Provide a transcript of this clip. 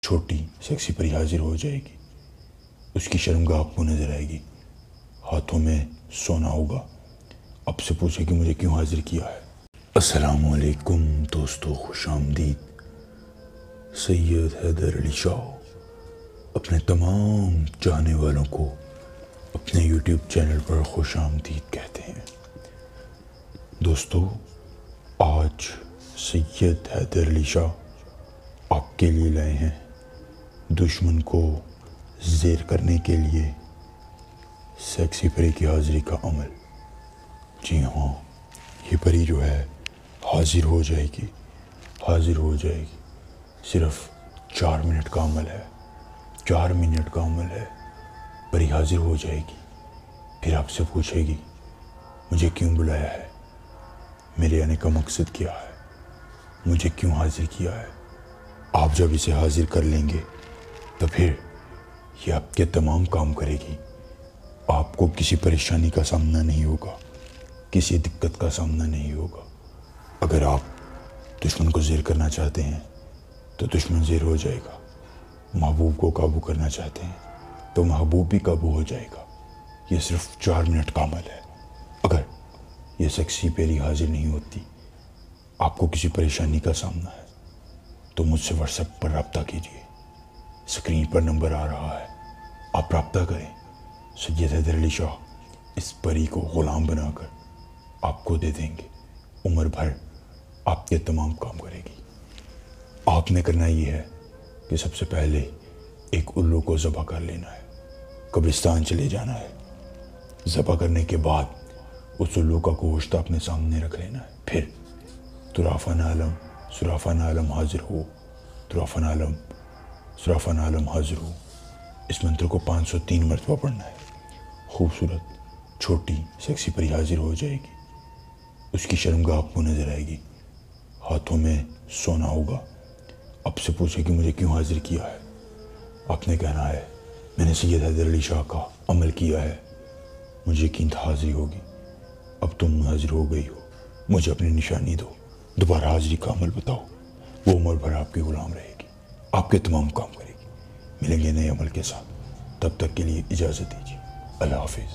چھوٹی سیکسی پری حاضر ہو جائے گی۔ اس کی شرمگاہ آپ کو نظر آئے گی، ہاتھوں میں سونا ہوگا، اب سے پوچھے کہ مجھے کیوں حاضر کیا ہے۔ السلام علیکم دوستو، خوش آمدید۔ سید حیدر علی شاہ اپنے تمام چاہنے والوں کو اپنے یوٹیوب چینل پر خوش آمدید کہتے ہیں۔ دوستو، آج سید حیدر علی شاہ آپ کے لیے لائے ہیں دشمن کو زیر کرنے کے لیے سیکسی پری کی حاضری کا عمل۔ جی ہاں، یہ پری جو ہے حاضر ہو جائے گی، حاضر ہو جائے گی۔ صرف 4 منٹ کا عمل ہے، 4 منٹ کا عمل ہے۔ پری حاضر ہو جائے گی، پھر آپ سے پوچھے گی مجھے کیوں بلایا ہے، میرے آنے کا مقصد کیا ہے، مجھے کیوں حاضر کیا ہے۔ آپ جب اسے حاضر کر لیں گے تو پھر یہ آپ کے تمام کام کرے گی۔ آپ کو کسی پریشانی کا سامنا نہیں ہوگا، کسی دقت کا سامنا نہیں ہوگا۔ اگر آپ دشمن کو زیر کرنا چاہتے ہیں تو دشمن زیر ہو جائے گا، محبوب کو قابو کرنا چاہتے ہیں تو محبوب بھی قابو ہو جائے گا۔ یہ صرف 4 منٹ کا عمل ہے۔ اگر یہ سیکسی پری حاضر نہیں ہوتی، آپ کو کسی پریشانی کا سامنا ہے تو مجھ سے واٹس ایپ پر رابطہ کیجیے، اسکرین پر نمبر آ رہا ہے، آپ رابطہ کریں۔ سید حیدر علی شاہ اس پری کو غلام بنا کر آپ کو دے دیں گے، عمر بھر آپ کے تمام کام کرے گی۔ آپ نے کرنا یہ ہے کہ سب سے پہلے ایک الو کو ذبح کر لینا ہے، قبرستان چلے جانا ہے۔ ذبح کرنے کے بعد اس الو کا گوشت اپنے سامنے رکھ لینا ہے۔ پھر طرافن عالم سرافن عالم حاضر ہو، طرافن عالم سرافن عالم حاضر ہو، اس منتر کو 503 مرتبہ پڑھنا ہے۔ خوبصورت چھوٹی سیکسی پری حاضر ہو جائے گی، اس کی شرمگاہ آپ کو نظر آئے گی، ہاتھوں میں سونا ہوگا، اب سے پوچھے کہ مجھے کیوں حاضر کیا ہے۔ آپ نے کہنا ہے میں نے سید حیدر علی شاہ کا عمل کیا ہے، مجھے یقین تھا حاضری ہوگی، اب تم حاضر ہو گئی ہو، مجھے اپنی نشانی دو، دوبارہ حاضری کا عمل بتاؤ۔ وہ عمر بھر آپ کی غلام رہے گی، آپ کے تمام کام کرے گی۔ ملیں گے نئے عمل کے ساتھ، تب تک کے لیے اجازت دیجیے، اللہ حافظ۔